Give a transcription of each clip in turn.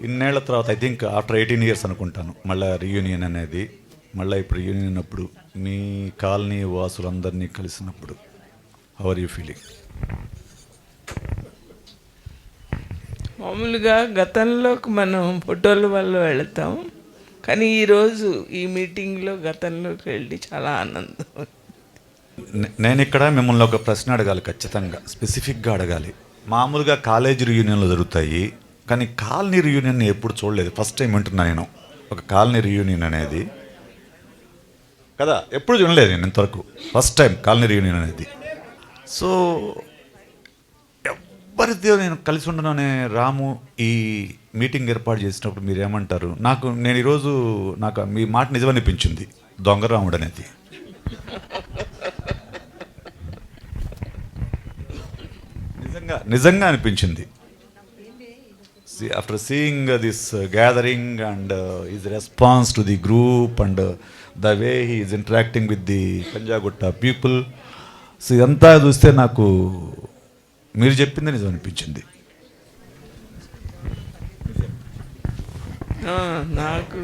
ఇన్నేళ్ల తర్వాత I think after 18 years అనుకుంటాను మళ్ళీ రీయూనియన్ అనేది. మళ్ళీ ఇప్పుడు రీయూనియన్ అప్పుడు మీ కాలనీ వాసులందరినీ కలిసినప్పుడు హౌ ఆర్ యూ ఫీలింగ్? మామూలుగా గతంలోకి మనం ఫోటోల వల్ల వెళతాం, కానీ ఈరోజు ఈ మీటింగ్లో గతంలోకి వెళ్ళి చాలా ఆనందం. నేను ఇక్కడ మిమ్మల్ని ఒక ప్రశ్న అడగాలి, ఖచ్చితంగా స్పెసిఫిక్గా అడగాలి. మామూలుగా కాలేజీ రియూనియన్లు జరుగుతాయి, కానీ కాలనీ రియూనియన్ ఎప్పుడు చూడలేదు. ఫస్ట్ టైం వింటున్నా నేను ఒక కాలనీ రియూనియన్ అనేది కదా, ఎప్పుడు చూడలేదు నేను ఇంతవరకు. ఫస్ట్ టైం కాలనీ రియూనియన్ అనేది. సో ఎవరితో నేను కలిసి ఉండననే రాము ఈ మీటింగ్ ఏర్పాటు చేసినప్పుడు మీరు ఏమంటారు? నేను ఈరోజు నాకు మీ మాట నిజమనిపించింది, దొంగరాముడు అనేది. నిజంగా అనిపించింది. After seeing this gathering and his response to the group and the way he is interacting with the Panjagutta people, so ఇదంతా చూస్తే నాకు మీరు చెప్పింది నిజం అనిపించింది. నాకు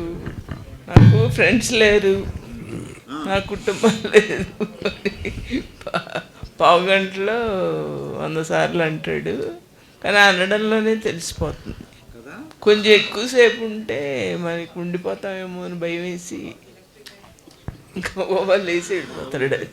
ఫ్రెండ్స్ లేరు, నా కుటుంబం లేదు. పావు గంటలో 100 సార్లు అంటాడు, కానీ అనడంలోనే తెలిసిపోతుంది. కొంచెం ఎక్కువసేపు ఉంటే మనకి ఉండిపోతామేమో అని భయం వేసి ఇంకా ఓవర్లు వేసి వెళ్ళిపోతాడు.